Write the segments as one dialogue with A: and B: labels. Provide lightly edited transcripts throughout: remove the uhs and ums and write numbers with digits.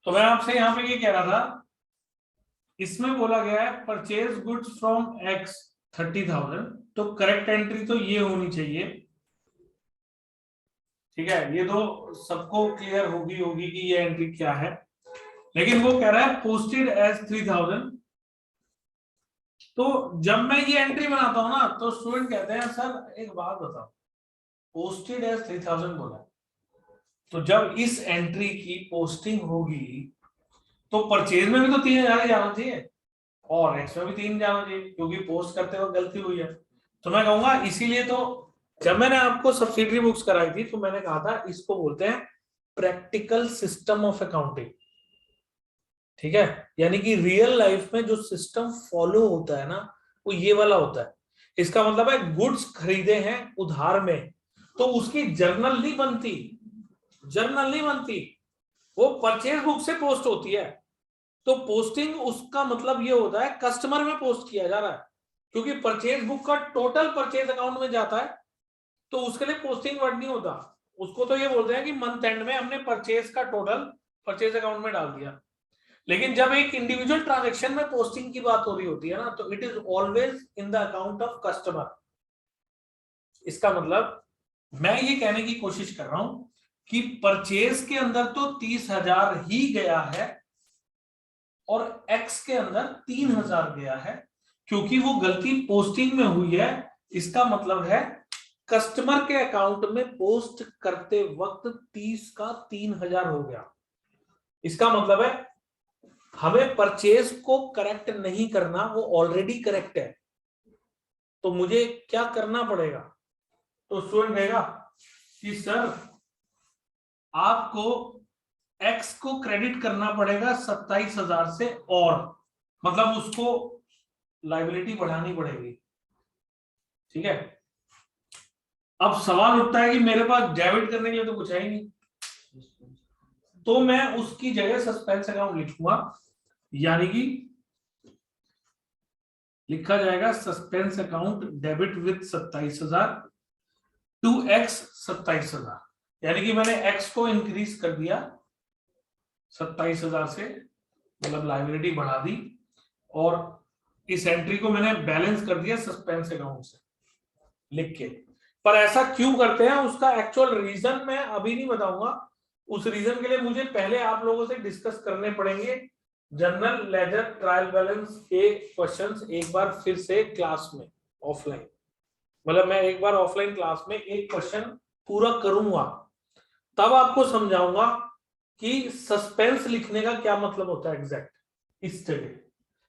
A: तो मैं आपसे यहाँ पे ये कह रहा था, इसमें बोला गया है परचेज गुड्स फ्रॉम एक्स 30,000, तो करेक्ट एंट्री तो ये होनी चाहिए। ठीक है, ये तो सबको क्लियर होगी कि ये एंट्री क्या है। लेकिन वो कह रहा है पोस्टेड एज 3,000। तो जब मैं ये एंट्री बनाता हूं ना, तो स्टूडेंट कहते हैं सर एक बात बताओ, पोस्टेड एज 3,000 बोला, तो जब इस एंट्री की पोस्टिंग होगी तो परचेज में भी तो 3,000 ही जाना चाहिए और एक्स में भी 3 जाना चाहिए, क्योंकि पोस्ट करते वक्त गलती हुई है। तो मैं कहूंगा इसीलिए तो जब मैंने आपको सब्सिडरी बुक्स कराई थी तो मैंने कहा था इसको बोलते हैं प्रैक्टिकल सिस्टम ऑफ अकाउंटिंग। ठीक है, यानी कि रियल लाइफ में जो सिस्टम फॉलो होता है ना, वो ये वाला होता है। इसका मतलब है गुड्स खरीदे हैं उधार में, तो उसकी जर्नल नहीं बनती, वो परचेज बुक से पोस्ट होती है। तो पोस्टिंग उसका मतलब ये होता है कस्टमर में पोस्ट किया जा रहा है, क्योंकि परचेज बुक का टोटल परचेज अकाउंट में जाता है, तो उसके लिए पोस्टिंग वर्ड नहीं होता। उसको तो ये बोलते हैं कि मंथ एंड में हमने परचेज का टोटल परचेज अकाउंट में डाल दिया। लेकिन जब एक इंडिविजुअल ट्रांजैक्शन में पोस्टिंग की बात हो रही होती है ना, तो it is always in the account of customer. इसका मतलब मैं ये कहने की कोशिश कर रहा हूं कि परचेज के अंदर तो 30,000 ही गया है और एक्स के अंदर 3,000 गया है, क्योंकि वो गलती पोस्टिंग में हुई है। इसका मतलब है कस्टमर के अकाउंट में पोस्ट करते वक्त 30 का 3,000 हो गया। इसका मतलब है हमें परचेज को करेक्ट नहीं करना, वो ऑलरेडी करेक्ट है। तो मुझे क्या करना पड़ेगा? तो स्टूडेंट कहेगा कि सर आपको एक्स को क्रेडिट करना पड़ेगा 27,000 से, और मतलब उसको लायबिलिटी बढ़ानी पड़ेगी। ठीक है, अब सवाल उठता है कि मेरे पास डेबिट करने के लिए तो कुछ है ही नहीं, तो मैं उसकी जगह सस्पेंस अकाउंट लिखूंगा, यानी कि लिखा जाएगा suspense account debit with 27,000 to x 27,000, यानी कि मैंने एक्स को इंक्रीज कर दिया 27,000 से, मतलब लायबिलिटी बढ़ा दी, और इस एंट्री को मैंने बैलेंस कर दिया सस्पेंस अकाउंट से लिख के। पर ऐसा क्यों करते हैं उसका एक्चुअल रीजन मैं अभी नहीं बताऊंगा। उस रीजन के लिए मुझे पहले आप लोगों से डिस्कस करने पड़ेंगे जनरल लेजर ट्रायल बैलेंस के क्वेश्चंस एक बार फिर से क्लास में ऑफलाइन, मतलब मैं एक बार ऑफलाइन क्लास में एक क्वेश्चन पूरा करूंगा, तब आपको समझाऊंगा कि सस्पेंस लिखने का क्या मतलब होता है एग्जैक्ट इस जगह।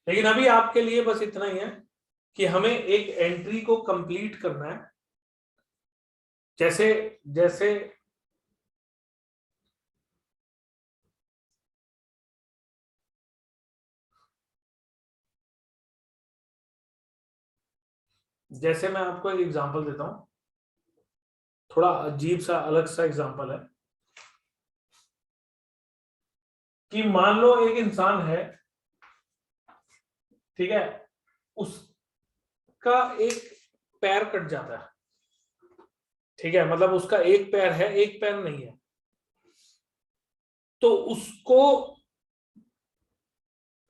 A: लेकिन अभी आपके लिए बस इतना ही है कि हमें एक एंट्री को कंप्लीट करना है। जैसे जैसे जैसे मैं आपको एक एग्जांपल देता हूं, थोड़ा अजीब सा अलग सा एग्जांपल है कि मान लो एक इंसान है, ठीक है, उसका एक पैर कट जाता है। ठीक है, मतलब उसका एक पैर है, एक पैर नहीं है, तो उसको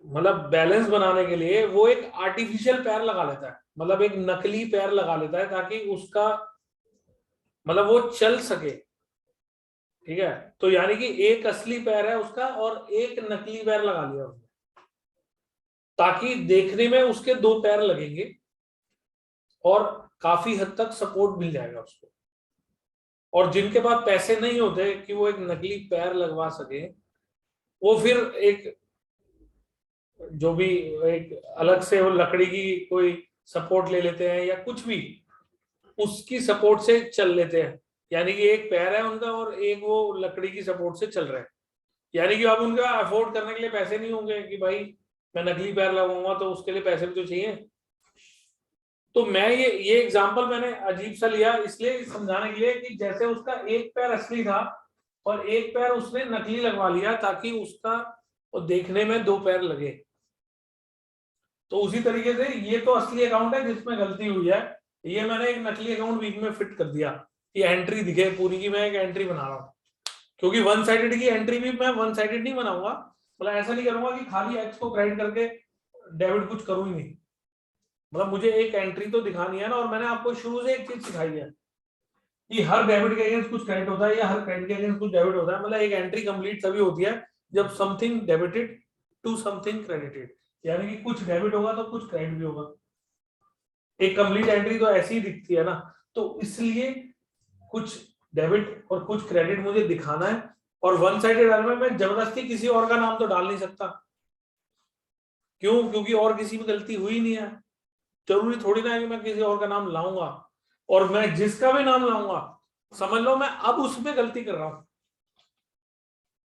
A: मतलब बैलेंस बनाने के लिए वो एक आर्टिफिशियल पैर लगा लेता है, मतलब एक नकली पैर लगा लेता है ताकि उसका मतलब वो चल सके। ठीक है, तो यानी कि एक असली पैर है उसका और एक नकली पैर लगा लिया उसने, ताकि देखने में उसके दो पैर लगेंगे और काफी हद तक सपोर्ट मिल जाएगा उसको। और जिनके पास पैसे नहीं होते कि वो एक नकली पैर लगवा सके, वो फिर एक जो भी एक अलग से वो लकड़ी की कोई सपोर्ट ले लेते हैं या कुछ भी उसकी सपोर्ट से चल लेते हैं। यानी कि एक पैर है उनका और एक वो लकड़ी की सपोर्ट से चल रहे हैं। यानी कि अब उनका अफोर्ड करने के लिए पैसे नहीं होंगे कि भाई मैं नकली पैर लगाऊंगा, तो उसके लिए पैसे भी तो चाहिए। तो मैं ये एग्जांपल मैंने अजीब सा लिया इसलिए समझाने के लिए कि जैसे उसका एक पैर असली था और एक पैर उसने नकली लगवा लिया ताकि उसका और देखने में दो पैर लगे। तो उसी तरीके से ये तो असली अकाउंट है जिसमें गलती हुई है, ये मैंने एक नकली अकाउंट बीच में फिट कर दिया कि एंट्री दिखे पूरी की मैं एक एंट्री बना रहा हूँ। क्योंकि वन साइडेड की एंट्री भी मैं वन साइडेड नहीं बनाऊंगा, मतलब ऐसा नहीं करूंगा कि खाली एक्स को क्रेडिट करके डेबिट कुछ करूं ही नहीं। मतलब मुझे एक एंट्री तो दिखानी है ना, और मैंने आपको शुरू से एक चीज सिखाई है कि हर डेबिट के अगेंस्ट कुछ क्रेडिट होता है या हर क्रेडिट के अगेंस्ट कुछ डेबिट होता है। मतलब एक एंट्री कंप्लीट तभी होती है जब something debited to something credited, यानी कि कुछ डेबिट होगा तो कुछ क्रेडिट भी होगा। एक कंप्लीट एंट्री तो ऐसी ही दिखती है ना, तो इसलिए कुछ डेबिट और कुछ क्रेडिट मुझे दिखाना है। और वन साइडेड एरर में मैं जबरदस्ती किसी और का नाम तो डाल नहीं सकता। क्यों? क्योंकि और किसी में गलती हुई नहीं है। जरूरी थोड़ी ना है कि मैं किसी और का नाम लाऊंगा, और मैं जिसका भी नाम लाऊंगा समझ लो मैं अब उसमें गलती कर रहा हूं।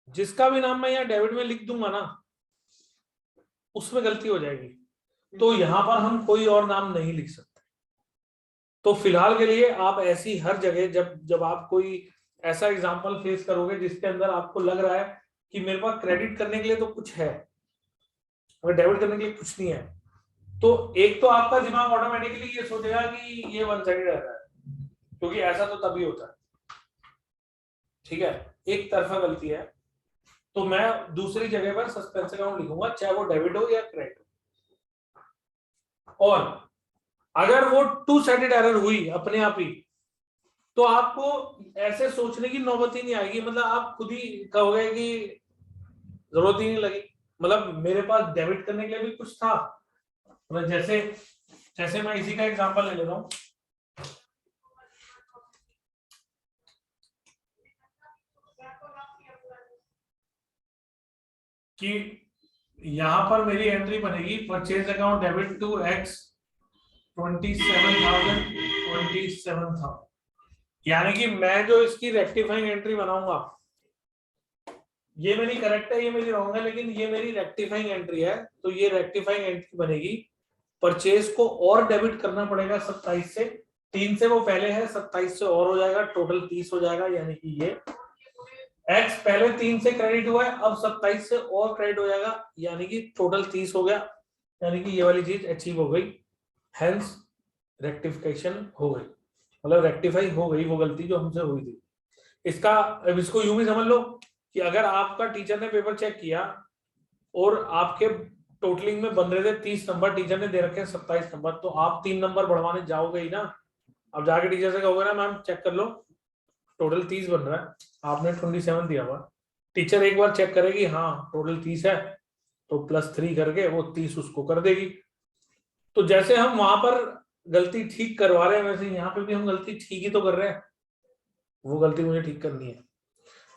A: जिसका भी नाम मैं यहाँ डेबिट में लिख दूंगा ना, उसमें गलती हो जाएगी। तो यहां पर हम कोई और नाम नहीं लिख सकते। तो फिलहाल के लिए आप ऐसी हर जगह जब जब आप कोई ऐसा एग्जांपल फेस करोगे जिसके अंदर आपको लग रहा है कि मेरे पास क्रेडिट करने के लिए तो कुछ है और डेबिट करने के लिए कुछ नहीं है, तो एक तो आपका दिमाग ऑटोमेटिकली ये सोचेगा कि ये वन साइडेड एरर है, क्योंकि ऐसा तो तभी होता है। ठीक है, एक तरफा गलती है, तो मैं दूसरी जगह पर सस्पेंस अकाउंट लिखूंगा, चाहे वो डेबिट हो या क्रेडिट हो। और अगर वो टू साइडेड एरर हुई अपने आप ही, तो आपको ऐसे सोचने की नौबत ही नहीं आएगी। मतलब आप खुद ही कहोगे कि जरूरत ही नहीं लगी, मतलब मेरे पास डेबिट करने के लिए भी कुछ था। मतलब जैसे जैसे मैं इसी का एग्जांपल ले लेता हूं कि यहां पर मेरी एंट्री बनेगी purchase account debit to x 27,000, यानी कि मैं जो इसकी रेक्टिफाइंग एंट्री बनाऊंगा, ये मेरी करेक्ट है, ये मेरी रॉन्ग है, लेकिन ये मेरी रेक्टिफाइंग एंट्री है। तो ये रेक्टिफाइंग एंट्री बनेगी, परचेज को और डेबिट करना पड़ेगा 27 से, 3 से वो पहले है, 27 से और हो जाएगा, टोटल 30 हो जाएगा। यानी कि ये एक्स पहले 3 से क्रेडिट हुआ है, अब 27 से और क्रेडिट हो जाएगा, यानी कि टोटल 30 हो गया। यानी कि ये वाली चीज अचीव हो गई, हेंस रेक्टिफिकेशन हो गई, मतलब रेक्टिफाई हो गई वो गलती जो हमसे हुई थी। इसका अब इसको यूं भी समझ लो कि अगर आपका टीचर ने पेपर चेक किया और आपके टोटलिंग में बन रहे थे 30 नंबर, टीचर ने दे रखे हैं 27 नंबर, तो आप 3 नंबर बढ़वाने जाओगे ही ना। अब जाके टीचर से कहोगे ना मैम चेक कर लो टोटल 30 बन रहा है, आपने 27 दिया हुआ। टीचर एक बार चेक करेगी, हाँ टोटल 30 है, तो +3 करके वो 30 उसको कर देगी। तो जैसे हम वहां पर गलती ठीक करवा रहे हैं, वैसे यहाँ पे भी हम गलती ठीक ही तो कर रहे हैं, वो गलती मुझे ठीक करनी है।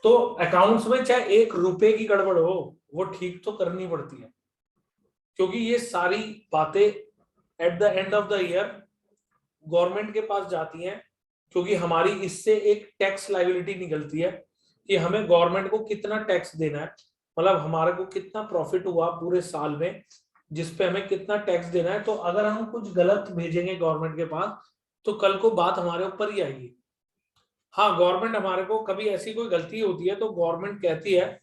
A: तो अकाउंट्स में चाहे 1 रुपए की गड़बड़ हो, वो ठीक तो करनी पड़ती है, क्योंकि ये सारी बातें at the end of the year government के पास जाती हैं। क्योंकि हमारी इससे एक टैक्स लायबिलिटी निकलती है कि हमें गवर्नमेंट को कितना टैक्स देना है, मतलब हमारे को कितना प्रॉफिट हुआ पूरे साल में, जिसपे हमें कितना टैक्स देना है। तो अगर हम कुछ गलत भेजेंगे गवर्नमेंट के पास, तो कल को बात हमारे ऊपर ही आएगी। हाँ, गवर्नमेंट हमारे को कभी ऐसी कोई गलती होती है तो गवर्नमेंट कहती है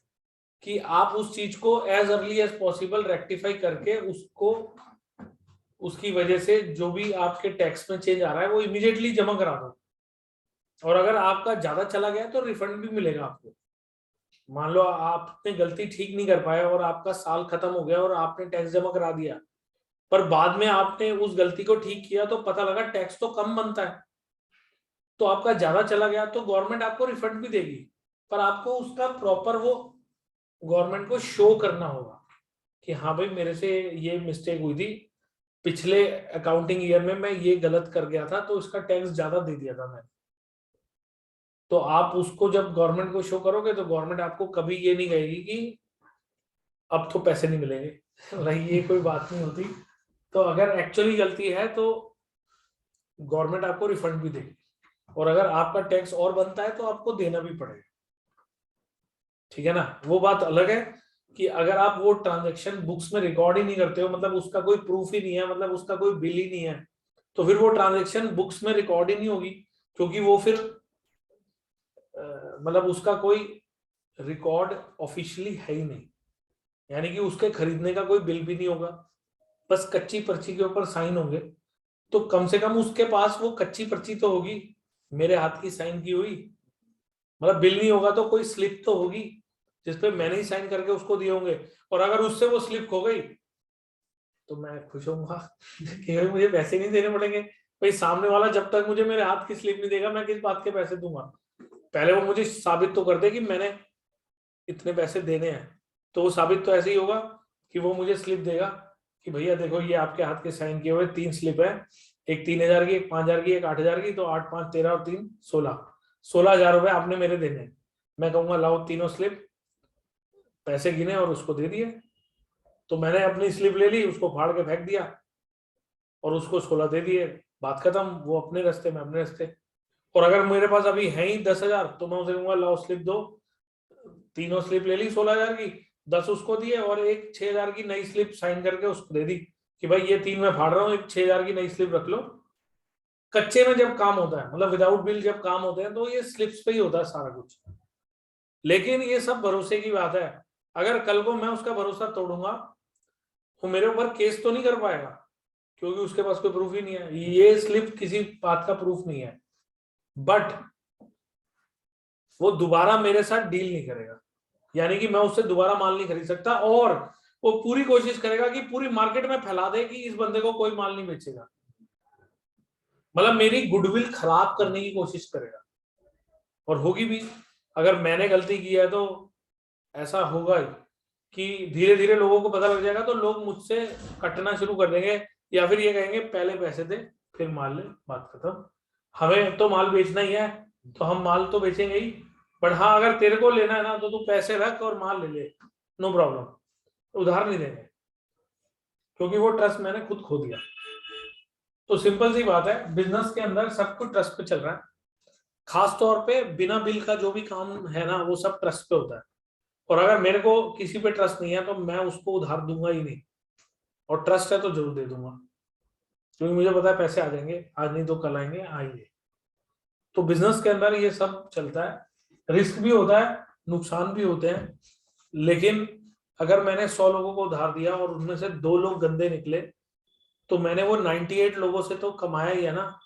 A: कि आप उस चीज को as early as possible rectify करके उसको, उसकी वजह से जो भी आपके टैक्स में चेंज आ रहा है वो इमीडिएटली जमा करा दो। और अगर आपका ज्यादा चला गया तो रिफंड भी मिलेगा आपको। मान लो आपने गलती ठीक नहीं कर पाया और आपका साल खत्म हो गया और आपने टैक्स जमा करा दिया, पर बाद में आपने उस गलती को ठीक किया तो पता लगा टैक्स तो कम बनता है, तो आपका ज्यादा चला गया, तो गवर्नमेंट आपको रिफंड भी देगी, पर आपको उसका प्रॉपर वो गवर्नमेंट को शो करना होगा कि हाँ भाई मेरे से ये मिस्टेक हुई थी, पिछले अकाउंटिंग ईयर में मैं ये गलत कर गया था, तो इसका टैक्स ज्यादा दे दिया था मैंने। तो आप उसको जब गवर्नमेंट को शो करोगे तो गवर्नमेंट आपको कभी ये नहीं कहेगी कि अब तो पैसे नहीं मिलेंगे भाई, ये कोई बात नहीं होती। तो अगर एक्चुअली गलती है तो गवर्नमेंट आपको रिफंड भी देगी, और अगर आपका टैक्स और बनता है तो आपको देना भी पड़ेगा। ठीक है ना, वो बात अलग है कि अगर आप वो ट्रांजैक्शन बुक्स में रिकॉर्ड ही नहीं करते हो, मतलब उसका कोई प्रूफ ही नहीं है, मतलब उसका कोई बिल ही नहीं है, तो फिर वो ट्रांजैक्शन बुक्स में रिकॉर्ड ही नहीं होगी, क्योंकि वो फिर मतलब उसका कोई रिकॉर्ड ऑफिशियली है ही नहीं। यानी कि उसके खरीदने का कोई बिल भी नहीं होगा, बस कच्ची पर्ची के ऊपर साइन होंगे। तो कम से कम उसके पास वो कच्ची पर्ची तो होगी, मेरे हाथ की साइन की हुई, मतलब बिल नहीं होगा तो कोई स्लिप तो होगी। जिसपे मैंने ही साइन करके उसको दिए होंगे, और अगर उससे वो स्लिप खो गई तो मैं खुश होऊंगा कि भाई मुझे पैसे नहीं देने पड़ेंगे। भाई सामने वाला जब तक मुझे मेरे हाथ की स्लिप नहीं देगा मैं किस बात के पैसे दूंगा। पहले वो मुझे साबित तो कर दे कि मैंने इतने पैसे देने हैं, तो वो साबित तो ऐसे ही होगा कि वो मुझे स्लिप देगा कि भैया देखो ये आपके हाथ के साइन किए हुए 3 स्लिप है, एक 3,000 की, एक 5,000 की, एक 8,000 की, तो 8 5 13 और 3 16,000 रुपए आपने मेरे देने हैं। मैं कहूंगा लाओ तीनों स्लिप, पैसे गिने और उसको दे दिए। तो मैंने अपनी स्लिप ले ली, उसको फाड़ के फेंक दिया और उसको 16 दे दिए, बात खत्म, वो अपने रास्ते में अपने रास्ते। और अगर मेरे पास अभी है ही 10,000 तो मैं उसे कहूंगा लाओ स्लिप दो, तीनों स्लिप ले ली 16,000 की, 10 उसको दिए और एक 6,000 की नई स्लिप साइन करके उसको दे दी कि भाई ये 3 मैं फाड़ रहा हूँ, एक 6,000 की नई स्लिप रख लो। कच्चे में जब काम होता है, मतलब विदाउट बिल जब काम होते हैं, तो ये स्लिप्स पे ही होता है सारा कुछ। लेकिन ये सब भरोसे की बात है, अगर कल को मैं उसका भरोसा तोड़ूंगा वो मेरे ऊपर केस तो नहीं कर पाएगा, क्योंकि उसके पास कोई प्रूफ ही नहीं है, ये स्लिप किसी बात का प्रूफ नहीं है। बट वो दोबारा मेरे साथ डील नहीं करेगा, यानी कि मैं उससे दोबारा माल नहीं खरीद सकता, और वो पूरी कोशिश करेगा कि पूरी मार्केट में फैला दे कि इस बंदे को कोई माल नहीं बेचेगा, मतलब मेरी गुडविल खराब करने की कोशिश करेगा। और होगी भी, अगर मैंने गलती की है तो ऐसा होगा ही कि धीरे धीरे लोगों को पता लग जाएगा, तो लोग मुझसे कटना शुरू कर देंगे, या फिर ये कहेंगे पहले पैसे दे फिर माल ले, बात खत्म। हमें तो माल बेचना ही है तो हम माल तो बेचेंगे ही, बट हाँ अगर तेरे को लेना है ना तो तू पैसे रख और माल ले ले, नो प्रॉब्लम, उधार नहीं देंगे, क्योंकि वो ट्रस्ट मैंने खुद खो दिया। तो सिंपल सी बात है, बिजनेस के अंदर सब कुछ ट्रस्ट पे चल रहा है, खास तौर पे बिना बिल का जो भी काम है ना वो सब ट्रस्ट पे होता है। और अगर मेरे को किसी पे ट्रस्ट नहीं है तो मैं उसको उधार दूंगा ही नहीं, और ट्रस्ट है तो जरूर दे दूंगा, क्योंकि मुझे पता है पैसे आ जाएंगे, आज नहीं तो कल आएंगे, आएंगे। तो बिजनेस के अंदर ये सब चलता है, रिस्क भी होता है, नुकसान भी होते हैं, लेकिन अगर मैंने 100 लोगों को उधार दिया और उनमें से 2 लोग गंदे निकले, तो मैंने वो 98 लोगों से तो कमाया ही है ना,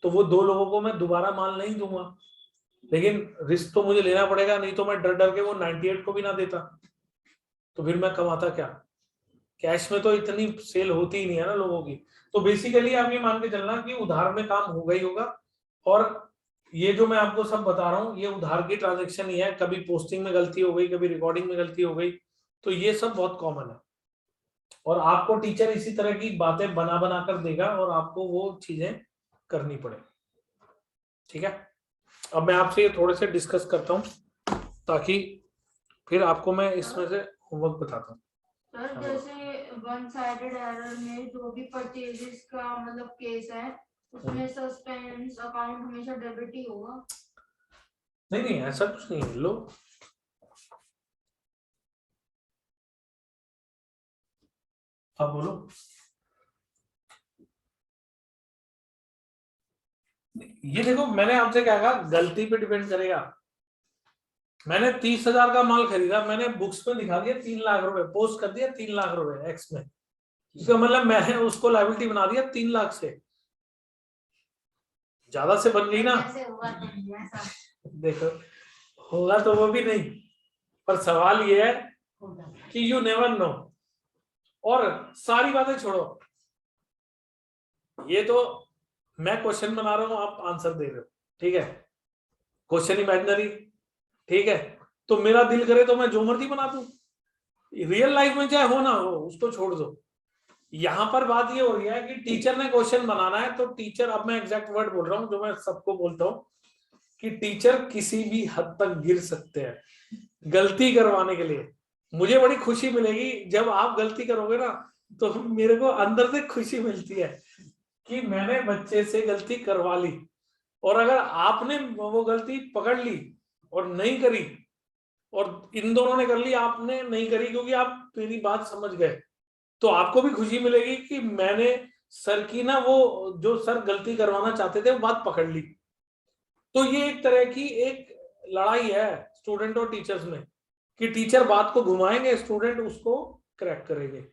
A: तो वो 2 लोगों को मैं दोबारा माल नहीं दूंगा, लेकिन रिस्क तो मुझे लेना पड़ेगा, नहीं तो मैं डर डर के वो 98 को भी ना देता, तो फिर मैं कमाता क्या। कैश में तो इतनी सेल होती ही नहीं है ना लोगों की। तो बेसिकली आप ये मान के चलना कि उधार में काम होगा ही होगा, और ये जो मैं आपको सब बता रहा हूँ ये उधार की ट्रांजेक्शन ही है, कभी पोस्टिंग में गलती हो गई, कभी रिकॉर्डिंग में गलती हो गई, तो ये सब बहुत कॉमन है। और आपको टीचर इसी तरह की बातें बना बना कर देगा और आपको वो चीजें करनी पड़ेगी, ठीक है। अब मैं आपसे ये थोड़े से डिस्कस करता हूँ ताकि फिर आपको मैं इसमें से होमवर्क बताता हूँ।
B: सर जैसे वन साइडेड एरर में जो भी परचेजेस का मतलब केस है उसमें सस्पेंस अकाउंट हमेशा डेबिट ही होगा?
A: नहीं नहीं ऐसा कुछ नहीं है, लो आप बोलो। ये देखो मैंने आपसे क्या कहा, गलती पे डिपेंड करेगा। मैंने 30,000 का माल खरीदा, मैंने बुक्स में दिखा दिया 3 लाख रुपए, पोस्ट कर दिया 3 लाख रुपए एक्स में, इसका मतलब मैंने उसको लायबिलिटी बना दिया 3 लाख से, ज्यादा से बन गई ना। देखो होगा तो वो भी नहीं, पर सवाल ये है कि यू नेवर नो। और सारी बातें छोड़ो, ये तो मैं क्वेश्चन बना रहा हूं, आप आंसर दे रहे हो, ठीक है, क्वेश्चन इमेजिनरी, ठीक है, तो मेरा दिल करे तो मैं जो मर्जी बना दूं, रियल लाइफ में चाहे हो ना हो उसको छोड़ दो। यहां पर बात ये हो रही है कि टीचर ने क्वेश्चन बनाना है, तो टीचर, अब मैं एग्जैक्ट वर्ड बोल रहा हूं जो मैं सबको बोलता हूं, कि टीचर किसी भी हद तक गिर सकते हैं गलती करवाने के लिए। मुझे बड़ी खुशी मिलेगी जब आप गलती करोगे ना, तो मेरे को अंदर से खुशी मिलती है कि मैंने बच्चे से गलती करवा ली, और अगर आपने वो गलती पकड़ ली और नहीं करी, और इन दोनों ने कर ली, आपने नहीं करी क्योंकि आप मेरी बात समझ गए, तो आपको भी खुशी मिलेगी कि मैंने सर की ना वो जो सर गलती करवाना चाहते थे वो बात पकड़ ली। तो ये एक तरह की एक लड़ाई है स्टूडेंट और टीचर्स में, कि टीचर बात को घुमाएंगे, स्टूडेंट उसको क्रैक करेंगे।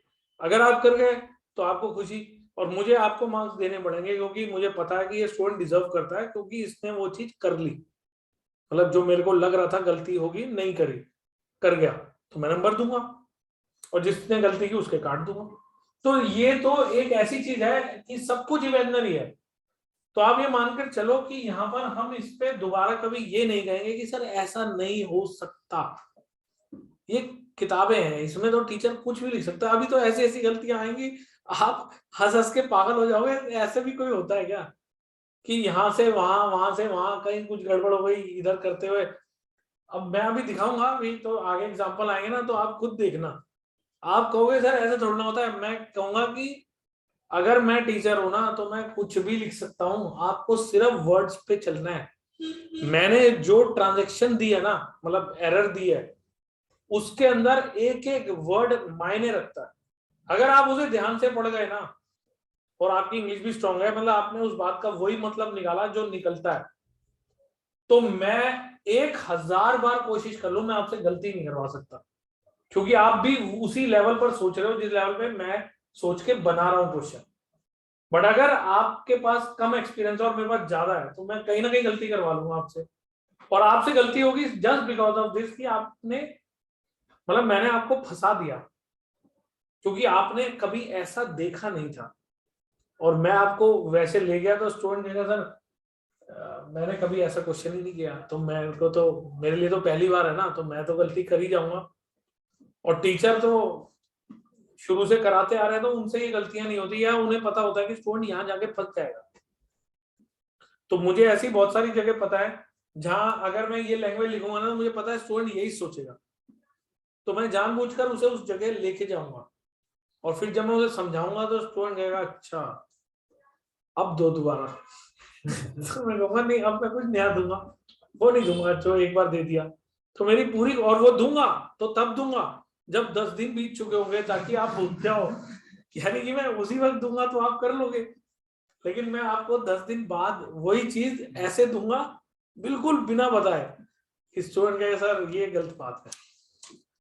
A: अगर आप कर गए तो आपको खुशी, और मुझे आपको मार्क्स देने पड़ेंगे, क्योंकि मुझे पता है कि ये स्टूडेंट डिजर्व करता है, क्योंकि इसने वो चीज कर ली, मतलब जो मेरे को लग रहा था गलती होगी नहीं करी। कर गया तो मैं नंबर दूंगा, और जिसने गलती की उसके काट दूंगा। तो ये तो एक ऐसी चीज है कि सब कुछ इमेजिनरी है। तो आप ये मानकर चलो कि यहाँ पर हम इस पे दोबारा कभी ये नहीं कहेंगे कि सर ऐसा नहीं हो सकता। ये किताबें हैं, इसमें तो टीचर कुछ भी लिख सकता है। अभी तो ऐसी ऐसी गलतियां आएंगी, आप हंस हंस के पागल हो जाओगे। ऐसे भी कोई होता है क्या कि यहाँ से वहां, वहां से वहां कहीं कुछ गड़बड़ हो गई इधर करते हुए। अब मैं अभी दिखाऊंगा, अभी तो आगे एग्जांपल आएंगे ना, तो आप खुद देखना। आप कहोगे सर ऐसे थोड़ा ना होता है। मैं कहूंगा कि अगर मैं टीचर हूं ना तो मैं कुछ भी लिख सकता हूँ, आपको सिर्फ वर्ड्स पे चलना है। मैंने जो ट्रांजेक्शन दी है ना, मतलब एरर दी है, उसके अंदर एक एक वर्ड मायने रखता है। अगर आप उसे ध्यान से पढ़ गए ना, और आपकी इंग्लिश भी स्ट्रांग है, मतलब आपने उस बात का वही मतलब निकाला जो निकलता है, तो मैं 1000 बार कोशिश कर लूं, मैं आपसे गलती नहीं करवा सकता। क्योंकि आप भी उसी लेवल पर सोच रहे हो जिस लेवल पे मैं सोच के बना रहा हूं क्वेश्चन। बट अगर आपके पास कम एक्सपीरियंस और मेरे पास ज्यादा है, तो मैं कहीं ना कहीं गलती करवा लूंगा आपसे। और आपसे गलती होगी जस्ट बिकॉज ऑफ दिस कि आपने, मतलब मैंने आपको फंसा दिया, क्योंकि आपने कभी ऐसा देखा नहीं था। और मैं आपको वैसे ले गया तो स्टूडेंट कहेगा सर मैंने कभी ऐसा क्वेश्चन ही नहीं किया, तो मेरे को तो, मेरे लिए तो पहली बार है ना, तो मैं तो गलती कर ही जाऊंगा। और टीचर तो शुरू से कराते आ रहे हैं, तो उनसे ये गलतियां नहीं होती, या उन्हें पता होता है कि स्टूडेंट यहाँ जाके फंस जाएगा। तो मुझे ऐसी बहुत सारी जगह पता है जहां अगर मैं ये लैंग्वेज लिखूंगा ना, तो मुझे पता है स्टूडेंट यही सोचेगा, तो मैं जानबूझकर उसे उस जगह लेके जाऊंगा। और फिर जब मैं उसे समझाऊंगा तो स्टूडेंट कहेगा अच्छा अब दो दोबारा। तो मैं कहूंगा नहीं, अब मैं कुछ नया दूंगा। वो नहीं दूंगा जो एक बार दे दिया। तो मेरी पूरी, और वो दूंगा तो तब दूंगा जब 10 दिन बीत चुके होंगे, ताकि आप भूल जाओ। यानी कि मैं उसी वक्त दूंगा तो आप कर लोगे, लेकिन मैं आपको 10 दिन बाद वही चीज ऐसे दूंगा, बिल्कुल बिना बताए। स्टूडेंट कहे सर ये गलत बात है।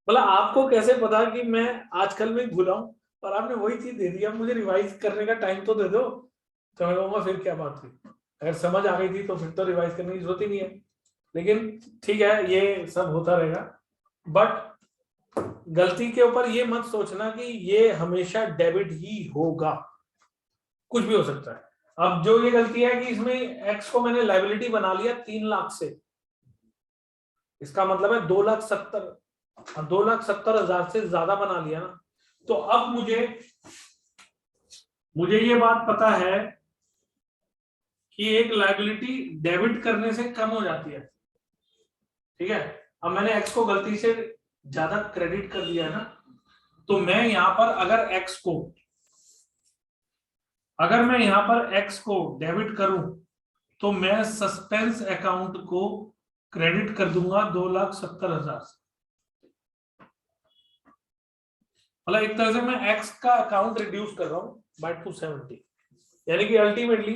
A: मतलब आपको कैसे पता कि मैं आजकल में भूला हूं, और आपने वही चीज दे दी, अब मुझे रिवाइज करने का टाइम तो दे दो। तो मैं कहूंगा फिर क्या बात हुई, अगर समझ आ गई थी तो फिर तो रिवाइज करने की जरूरत ही नहीं है। लेकिन ठीक है, ये सब होता रहेगा। बट गलती के ऊपर ये मत सोचना कि ये हमेशा डेबिट ही होगा, कुछ भी हो सकता है। अब जो ये गलती है कि इसमें एक्स को मैंने लाइबिलिटी बना लिया 3 लाख से, इसका मतलब है 2,70,000 से ज्यादा बना लिया ना। तो अब मुझे ये बात पता है कि एक लायबिलिटी डेबिट करने से कम हो जाती है। ठीक है, अब मैंने एक्स को गलती से ज्यादा क्रेडिट कर दिया है ना, तो मैं यहां पर अगर मैं यहां पर एक्स को डेबिट करूं, तो मैं सस्पेंस अकाउंट को क्रेडिट कर दूंगा 2,70,000 से। मतलब एक तरह से मैं एक्स का अकाउंट रिड्यूस कर रहा हूं बाय 270, यानी कि अल्टीमेटली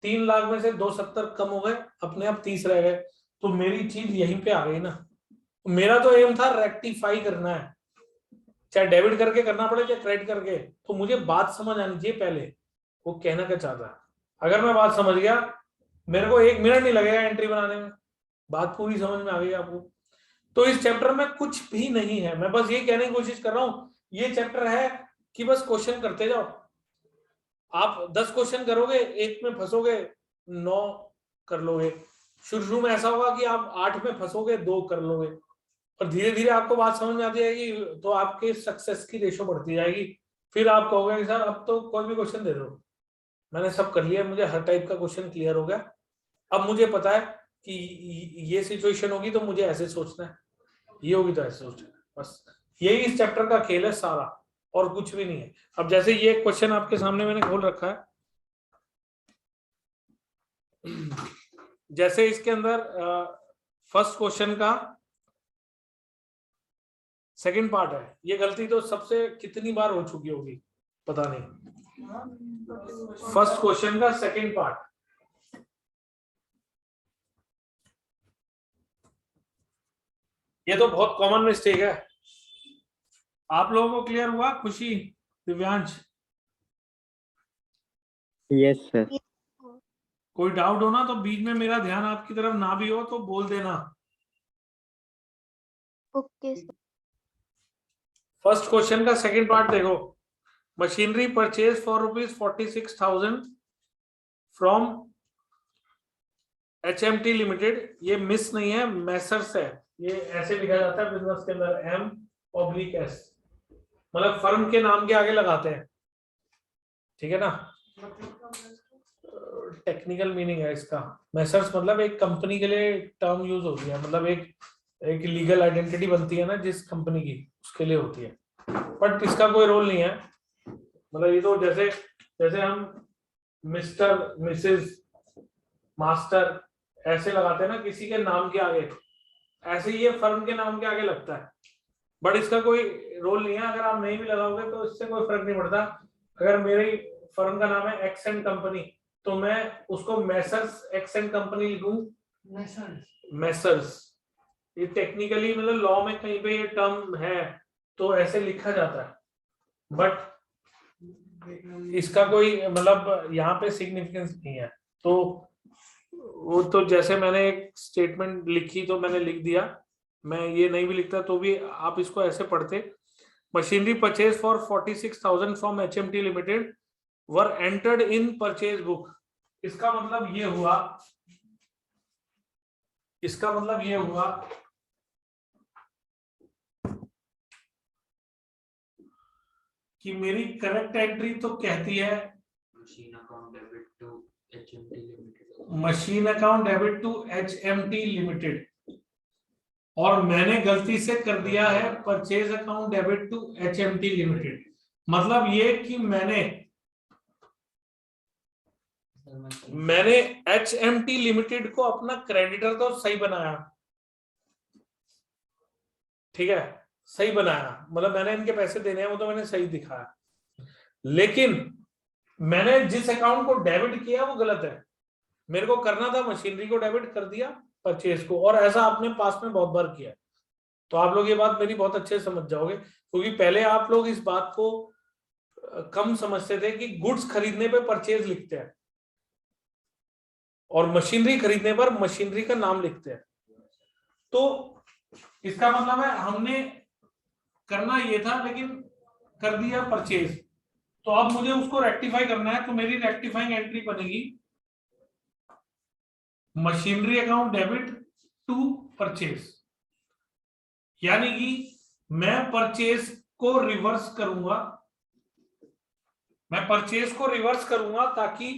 A: 3 लाख में से 270 कम हो गए, अपने आप 30 रह गए। तो मेरी चीज यहीं पे आ गई ना। मेरा तो एम था रेक्टिफाई करना है, चाहे डेबिट करके करना पड़े चाहे क्रेडिट करके। तो मुझे बात समझ आनी चाहिए पहले, वो कहना क्या चाहता है। अगर मैं बात समझ गया, मेरे को 1 मिनट नहीं लगेगा एंट्री बनाने में, बात पूरी समझ में आ गई आपको। तो इस चैप्टर में कुछ भी नहीं है, मैं बस ये कहने की कोशिश कर रहा हूं, ये चैप्टर है कि बस क्वेश्चन करते जाओ। आप 10 क्वेश्चन करोगे, एक में फंसोगे, 9 कर लोगे। शुरू में ऐसा होगा कि आप 8 में फंसोगे, 2 कर लोगे। और धीरे धीरे आपको बात समझ में आती जाएगी, तो आपके सक्सेस की रेशो बढ़ती जाएगी। फिर आप कहोगे कि सर अब तो कोई भी क्वेश्चन दे दो, मैंने सब कर लिया, मुझे हर टाइप का क्वेश्चन क्लियर हो गया। अब मुझे पता है कि ये सिचुएशन होगी तो मुझे ऐसे सोचना है, ये होगी तो ऐसे सोचना है। बस यही इस चैप्टर का खेल है सारा, और कुछ भी नहीं है। अब जैसे ये क्वेश्चन आपके सामने मैंने खोल रखा है, जैसे इसके अंदर फर्स्ट क्वेश्चन का सेकंड पार्ट है। ये गलती तो सबसे कितनी बार हो चुकी होगी पता नहीं। फर्स्ट क्वेश्चन का सेकंड पार्ट, ये तो बहुत कॉमन मिस्टेक है। आप लोगों को क्लियर हुआ? खुशी, दिव्यांश,
C: यस सर।
A: कोई डाउट हो ना तो बीच में मेरा ध्यान आपकी तरफ ना भी हो तो बोल देना।
C: बुक के
A: फर्स्ट क्वेश्चन का सेकंड पार्ट देखो, machinery purchase for ₹46,000 from HMT limited. ये मिस नहीं है, मैसर्स है, ये ऐसे लिखा जाता है बिजनेस के अंदर, M/S, मतलब फर्म के नाम के आगे लगाते हैं, ठीक है ना। टेक्निकल मीनिंग है इसका, मैसर्स मतलब एक कंपनी के लिए टर्म यूज होती है, मतलब एक लीगल आइडेंटिटी बनती है ना जिस कंपनी की, उसके लिए होती है, बट इसका कोई रोल नहीं है। मतलब ये तो जैसे जैसे हम मिस्टर, मिसेस, मास्टर ऐसे लगाते हैं ना किसी के नाम के आगे, ऐसे ही ये फर्म के नाम के आगे लगता है, बट इसका कोई रोल नहीं है। अगर आप नहीं भी लगाओगे तो इससे कोई फर्क नहीं पड़ता। अगर मेरी फर्म का नाम है एक्स एंड कंपनी, तो मैं उसको मैसर्स एक्स एंड कंपनी लिखूं, मैसर्स। ये टेक्निकली मतलब लॉ में कहीं पे ये टर्म है तो ऐसे लिखा जाता है, बट इसका कोई मतलब यहाँ पे सिग्निफिकेंस नहीं है। तो वो तो जैसे मैंने एक स्टेटमेंट लिखी तो मैंने लिख दिया, मैं ये नहीं भी लिखता तो भी आप इसको ऐसे पढ़ते। Machinery purchase for 46,000 from HMT limited were entered in purchase book. इसका मतलब ये हुआ, इसका मतलब ये हुआ कि मेरी करेक्ट एंट्री तो कहती है
D: machine account debit to HMT limited,
A: machine account debit to HMT limited, और मैंने गलती से कर दिया है purchase account debit to HMT limited. मतलब ये कि मैंने HMT लिमिटेड को अपना क्रेडिटर तो सही बनाया, ठीक है, सही बनाया, मतलब मैंने इनके पैसे देने हैं वो तो मैंने सही दिखाया, लेकिन मैंने जिस अकाउंट को डेबिट किया वो गलत है। मेरे को करना था मशीनरी को डेबिट, कर दिया परचेज को, और ऐसा आपने पास में बहुत बार किया। तो आप लोग ये बात मेरी बहुत अच्छे से समझ जाओगे, क्योंकि पहले आप लोग इस बात को कम समझते थे कि गुड्स खरीदने पे परचेज लिखते हैं और मशीनरी खरीदने पर मशीनरी का नाम लिखते हैं। तो इसका मतलब है हमने करना ये था लेकिन कर दिया परचेज, तो अब मुझे उसको रेक्टिफाई करना है। तो मेरी रेक्टिफाइंग एंट्री बनेगी machinery account debit to purchase, यानी कि मैं परचेज को रिवर्स करूंगा, मैं परचेज को रिवर्स करूंगा ताकि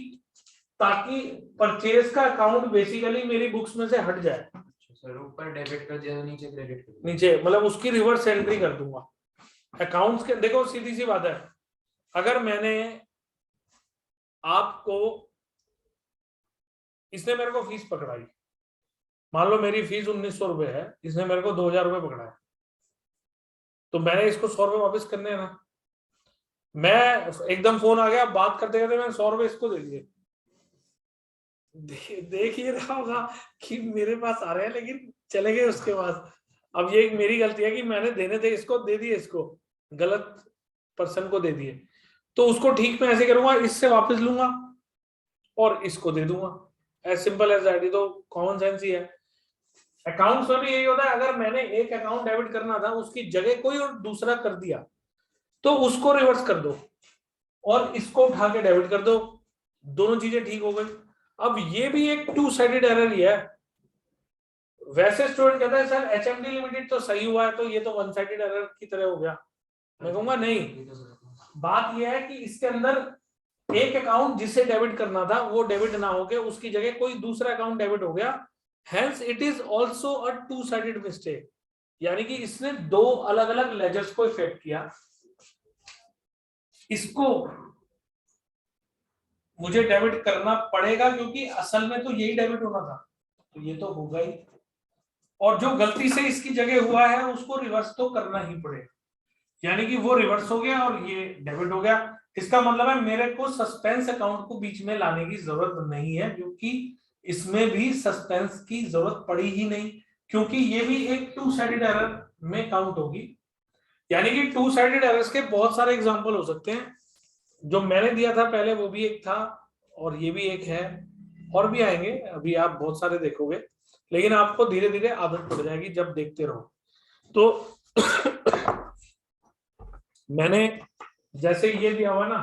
A: परचेज का अकाउंट बेसिकली मेरी बुक्स में से हट जाए।
D: सर ऊपर डेबिट कर दिया, नीचे क्रेडिट कर दिया,
A: नीचे मतलब उसकी रिवर्स एंट्री कर दूंगा अकाउंट्स के। देखो सीधी सी बात है, अगर मैंने आपको, इसने मेरे को फीस पकड़ाई, मान लो मेरी फीस 1900 रुपए है, इसने मेरे को 2000 रुपए पकड़ाया, तो मैंने इसको 100 रुपए वापस करने हैं ना। मैं एकदम फोन आ गया, बात करते करते मैंने 100 रुपए इसको दे दिए, देख ये रहा होगा कि मेरे पास आ रहे हैं लेकिन चले गए उसके पास। अब ये मेरी गलती है कि मैंने देने थे इसको, दे दिए इसको, गलत पर्सन को दे दिए, तो उसको ठीक मैं ऐसे करूंगा, इससे वापस लूंगा और इसको दे दूंगा, एज सिंपल एज दैट। ये तो कॉमन सेंस ही है। अकाउंट्स में भी यही होता है, अगर मैंने एक अकाउंट डेबिट करना था उसकी जगह कोई और दूसरा कर दिया तो उसको रिवर्स कर दो और इसको उठा के डेबिट कर दो, दोनों चीजें ठीक हो गई। अब ये भी एक टू साइडेड एरर ही है। वैसे स्टूडेंट कहता है सर HMT लिमिटेड तो सही हुआ है, तो ये तो वन साइडेड एरर की तरह हो गया। मैं कहूंगा नहीं, बात यह है कि इसके अंदर एक अकाउंट जिसे डेबिट करना था वो डेबिट ना होके उसकी जगह कोई दूसरा अकाउंट डेबिट हो गया, hence it is also a two sided mistake, यानी कि इसने दो अलग अलग लेजर्स को इफेक्ट किया। इसको मुझे डेबिट करना पड़ेगा क्योंकि असल में तो यही डेबिट होना था, तो ये तो होगा ही, और जो गलती से इसकी जगह हुआ है उसको रिवर्स तो करना ही पड़ेगा, यानी कि वो रिवर्स हो गया और ये डेबिट हो गया। इसका मतलब है मेरे को सस्पेंस अकाउंट को बीच में लाने की जरूरत नहीं है, क्योंकि इसमें भी सस्पेंस की जरूरत पड़ी ही नहीं, क्योंकि ये भी एक टू साइडेड एरर में काउंट होगी। यानी कि टू साइडेड एरर्स के बहुत सारे एग्जांपल हो सकते हैं, जो मैंने दिया था पहले वो भी एक था और ये भी एक है, और भी आएंगे, अभी आप बहुत सारे देखोगे, लेकिन आपको धीरे धीरे आदत पड़ जाएगी जब देखते रहो। तो मैंने जैसे ये दिया हुआ ना,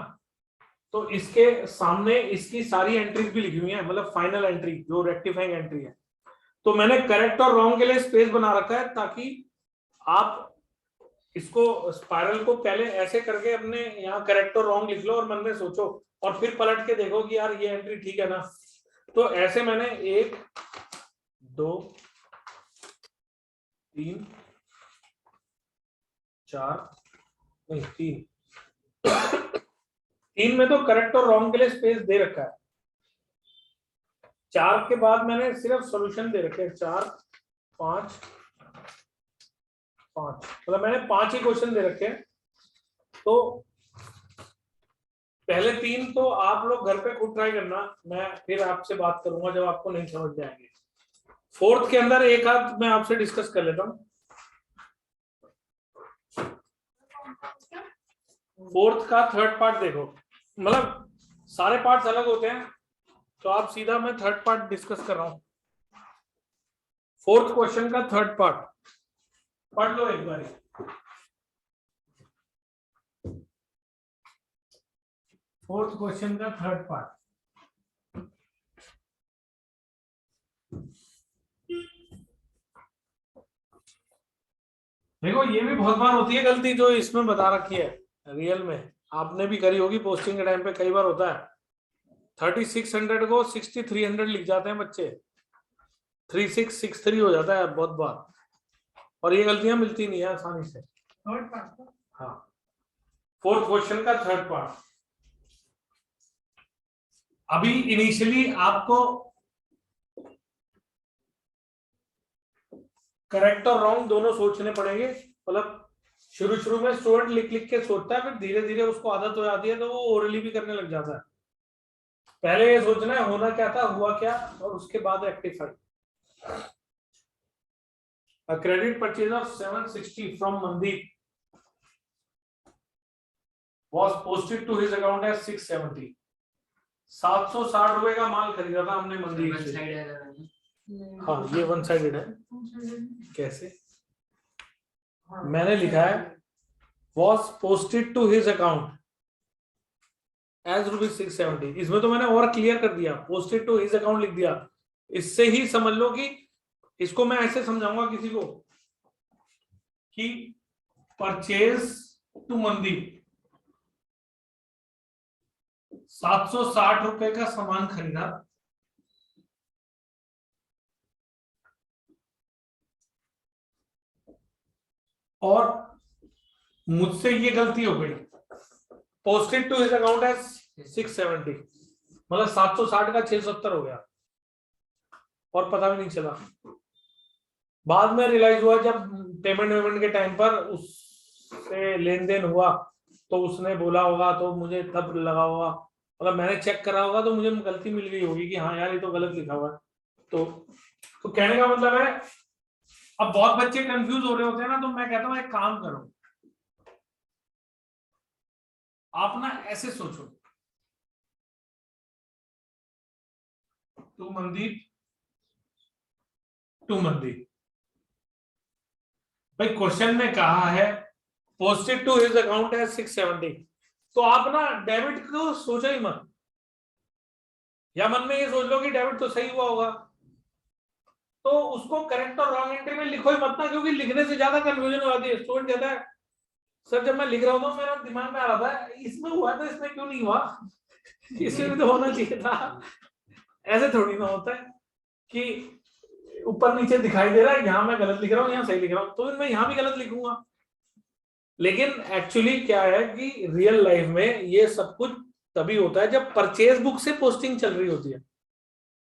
A: तो इसके सामने इसकी सारी एंट्रीज भी लिखी हुई है, मतलब फाइनल एंट्री जो रेक्टिफाइंग एंट्री है। तो मैंने करेक्ट और रॉन्ग के लिए स्पेस बना रखा है, ताकि आप इसको स्पाइरल को पहले ऐसे करके अपने यहाँ करेक्ट और रॉन्ग लिख लो और मन में सोचो, और फिर पलट के देखो कि यार ये एंट्री ठीक है ना। तो ऐसे मैंने 1 2 3 4 नहीं 3 में तो करेक्ट और रॉन्ग के लिए स्पेस दे रखा है। 4 के बाद मैंने सिर्फ सॉल्यूशन दे रखे हैं, 4 5 5, मतलब मैंने 5 ही क्वेश्चन दे रखे हैं। तो पहले 3 तो आप लोग घर पे खुद ट्राई करना, मैं फिर आपसे बात करूंगा जब आपको नहीं समझ में आएंगे। 4th के अंदर एक आध मैं आपसे डिस्कस कर लेता हूँ। 4th का 3rd पार्ट देखो, मतलब सारे पार्ट्स अलग होते हैं, तो आप सीधा मैं 3rd पार्ट डिस्कस कर रहा हूँ। 4th क्वेश्चन का 3rd पार्ट पढ़ लो एक बार। 4th क्वेश्चन का 3rd पार्ट। देखो ये भी बहुत बार होती है गलती जो इसमें बता रखी है, रियल में आपने भी करी होगी पोस्टिंग के टाइम पे, कई बार होता है 3600 को 6300 लिख जाते हैं बच्चे, 3663 हो जाता है बहुत बार, और ये गलतियां मिलती नहीं है आसानी से। हाँ 4th क्वेश्चन का 3rd पार्ट। अभी इनिशियली आपको करेक्ट और रॉन्ग दोनों सोचने पड़ेंगे, मतलब शुरू में स्टूडेंट लिख लिख के सोचता है, फिर धीरे धीरे उसको आदत हो जाती है तो वो ओरली भी करने लग जाता है। पहले ये सोचना है होना क्या था, हुआ क्या, और उसके बाद rectify. A credit purchase of 760 from Mandeep was posted to his account as 670. 760 रुपए का माल खरीदा था हमने मंदीप से। हाँ ये वन साइडेड है। कैसे? मैंने लिखा है was posted to his account as ₹670। इसमें तो मैंने और क्लियर कर दिया, posted to his account लिख दिया। इससे ही समझ लो कि इसको मैं ऐसे समझाऊंगा किसी को कि परचेज टू मंदीप 760 रुपए का सामान खरीदा, और मुझसे ये गलती हो गई, posted to his account as 670, मतलब 760 का 670 हो गया और पता भी नहीं चला। बाद में रियलाइज हुआ जब पेमेंट के टाइम पर उससे लेन देन हुआ तो उसने बोला होगा, तो मुझे तब लगा होगा, मतलब मैंने चेक करा होगा तो मुझे गलती मिल गई होगी कि हाँ यार ये तो गलत लिखा हुआ है। तो कहने का मतलब है, अब बहुत बच्चे कंफ्यूज हो रहे होते हैं ना, तो मैं कहता हूँ एक काम करो, आप ना ऐसे सोचो, टू मंदीप भाई क्वेश्चन में कहा है पोस्टेड टू हिज अकाउंट है 670, तो आप ना डेबिट को सोचो ही मत, या मन में ये सोच लो कि डेबिट तो सही हुआ होगा, तो उसको करेक्ट और रॉन्ग एंट्री में लिखो ही मत ना, क्योंकि लिखने से ज्यादा कंफ्यूजन हो जाती है। स्टूडेंट कहता है सर जब मैं लिख रहा हूँ मेरा दिमाग में आ रहा था इसमें हुआ था, इसमें क्यों नहीं हुआ, इसमें भी तो होना चाहिए था। ऐसे थोड़ी ना होता है कि ऊपर नीचे दिखाई दे रहा है, यहाँ मैं गलत लिख रहा हूँ यहाँ सही लिख रहा हूँ, तो मैं यहाँ भी गलत लिखूंगा। लेकिन एक्चुअली क्या है कि रियल लाइफ में ये सब कुछ तभी होता है जब परचेज बुक से पोस्टिंग चल रही होती है।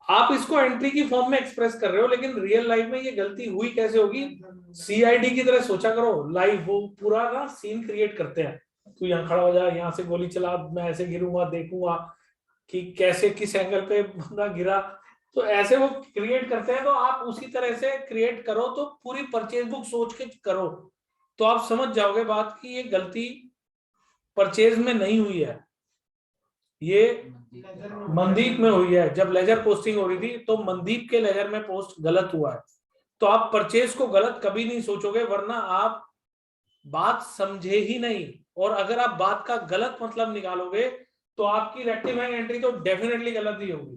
A: आप इसको एंट्री की फॉर्म में एक्सप्रेस कर रहे हो, लेकिन रियल लाइफ में ये गलती हुई कैसे होगी, सीआईडी की तरह सोचा करो। लाइव वो पूरा ना सीन क्रिएट करते हैं, तू यहाँ खड़ा हो जा, यहाँ से गोली चला, मैं ऐसे गिरूंगा, देखूंगा कि कैसे किस एंगल पे बंदा गिरा, तो ऐसे वो क्रिएट करते हैं। तो आप उसी तरह से क्रिएट करो, तो पूरी परचेज बुक सोच के करो, तो आप समझ जाओगे बात की ये गलती परचेज में नहीं हुई है, ये मंदीप में हुई है। जब लेजर पोस्टिंग हो रही थी तो मंदीप के लेजर में पोस्ट गलत हुआ है, तो आप परचेज को गलत कभी नहीं सोचोगे, वरना आप बात समझे ही नहीं। और अगर आप बात का गलत मतलब निकालोगे तो आपकी रेक्टिफाइंग एंट्री तो डेफिनेटली गलत ही होगी।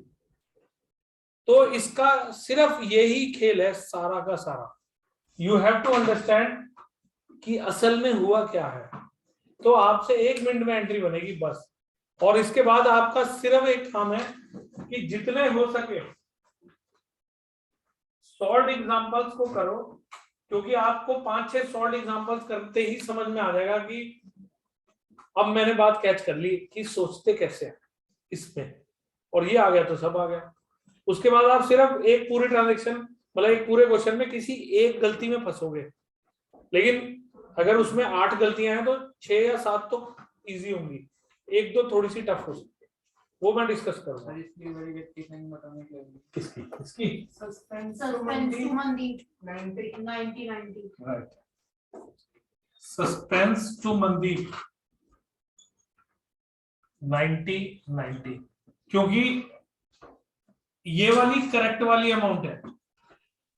A: तो इसका सिर्फ यही खेल है सारा का सारा। यू हैव टू अंडरस्टैंड कि असल में हुआ क्या है। तो आपसे 1 मिनट में एंट्री बनेगी बस, और इसके बाद आपका सिर्फ एक काम है कि जितने हो सके सॉल्व एग्जांपल्स को करो, क्योंकि आपको 5-6 सॉल्व एग्जांपल्स करते ही समझ में आ जाएगा कि अब मैंने बात कैच कर ली कि सोचते कैसे हैं इसमें, और ये आ गया तो सब आ गया। उसके बाद आप सिर्फ एक पूरे ट्रांजैक्शन मतलब एक पूरे क्वेश्चन में किसी एक गलती में फंसोगे, लेकिन अगर उसमें 8 गलतियां हैं तो 6 या 7 तो इजी होंगी, 1-2 थोड़ी सी टफ हो सकती है, वो मैं डिस्कस करूंगा।
D: सर इसकी बड़ी रेक्टिफाइंग बताने के लिए
A: किसकी
B: suspense to Mandeep 90
A: right, suspense to Mandeep 90, क्योंकि ये वाली करेक्ट वाली अमाउंट है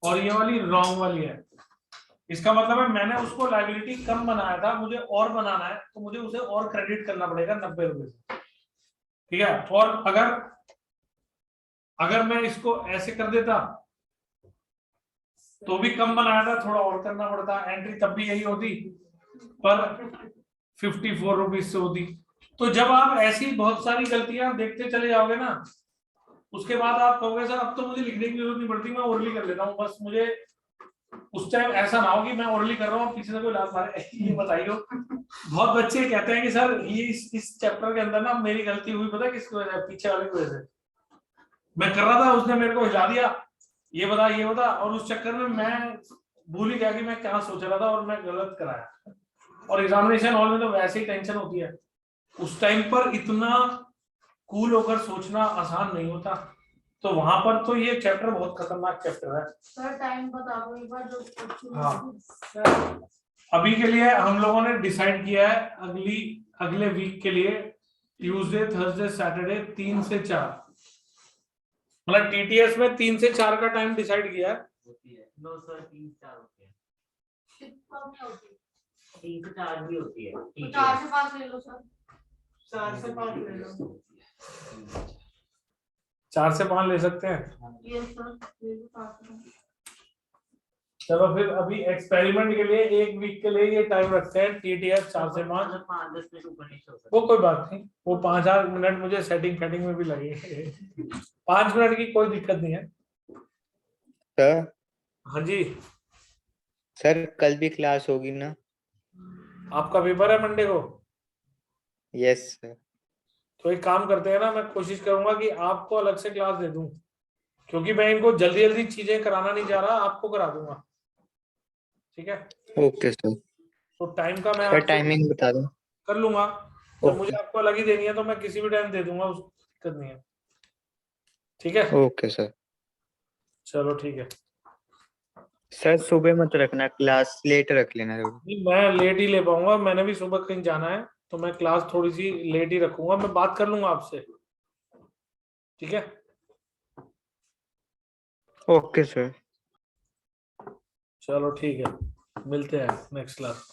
A: और ये वाली रॉन्ग वाली है। इसका मतलब है मैंने उसको लायबिलिटी कम बनाया था, मुझे और बनाना है तो मुझे उसे और क्रेडिट करना पड़ेगा 90 रुपए से, ठीक है। और अगर मैं इसको ऐसे कर देता तो भी कम बनाया था, थोड़ा और करना पड़ता, एंट्री तब भी यही होती पर 54 रुपीज से होती। तो जब आप ऐसी बहुत सारी गलतियां देखते चले जाओगे ना, उसके बाद आप कहोगे सर अब तो मुझे लिखने की जरूरत नहीं पड़ती, मैं ओरली कर लेता हूँ, बस मुझे उस टाइम ऐसा ना हो कि मैं ओरली कर रहा हूँ पीछे से कोई लात मारे। ये बताइए, बहुत बच्चे कहते हैं कि सर ये इस चैप्टर के अंदर ना मेरी गलती हुई, पता है किसकी वजह, पीछे वाले की वजह से। मैं कर रहा था, उसने मेरे को हिला दिया, ये बता, और उस चक्कर में मैं भूल ही गया कि मैं क्या सोच रहा था और मैं गलत कराया। और एग्जामिनेशन हॉल में तो वैसे ही टेंशन होती है, उस टाइम पर इतना कूल होकर सोचना आसान नहीं होता, तो वहां पर तो ये चैप्टर बहुत खतरनाक चैप्टर है।
B: सर टाइम बता दो एक बार जो
A: हाँ, अभी के लिए हम लोगों ने डिसाइड किया है अगले वीक के लिए ट्यूसडे थर्सडे सैटरडे 3 से 4, मतलब टीटीएस में 3 से 4 का टाइम डिसाइड किया है।
D: होती है। नो सर 3-4 होती है,
B: कितना में होती है?
D: 3 से 4 भी होती है।
B: 4 से 5 ले लो सर,
A: 4 से 5 ले लो, 4 से 5 ले सकते हैं।
B: ये सर ले लो 4 से 5।
A: चलो फिर अभी एक्सपेरिमेंट के लिए 1 वीक के लिए ये टाइम रखते हैं, टीटीएस 4 से 5।
D: 5-10 मिनट ऊपर नीचे हो सकता
A: वो कोई बात नहीं, वो 5-8 मिनट मुझे सेटिंग में भी लगेंगे। 5 मिनट की कोई दिक्कत नहीं है।
C: सर
A: हाँ जी,
C: सर कल भी क्लास होगी ना?
A: आपका पेपर है मंडे को?
C: Yes sir.
A: तो एक काम करते हैं ना, मैं कोशिश करूंगा कि आपको अलग से क्लास दे दूं, क्योंकि मैं इनको जल्दी जल्दी चीजें कराना नहीं चाह रहा, आपको करा दूंगा, ठीक है।
C: Okay sir.
A: तो टाइम का मैं
C: सर
A: आपको
C: टाइमिंग बता दो।
A: कर लूंगा, जब
C: ओके।
A: मुझे आपको अलग ही देनी है तो मैं किसी भी टाइम दे दूंगा, उस दिक्कत नहीं है, ठीक है।
C: Okay sir.
A: चलो ठीक है।
C: सर सुबह मत रखना, क्लास लेट रख लेना जरूर।
A: नहीं, मैं लेट ही ले पाऊंगा, मैंने भी सुबह कहीं जाना है, तो मैं क्लास थोड़ी सी लेट ही रखूंगा, मैं बात कर लूंगा आपसे, ठीक है।
C: Okay sir.
A: चलो ठीक है, मिलते हैं नेक्स्ट क्लास।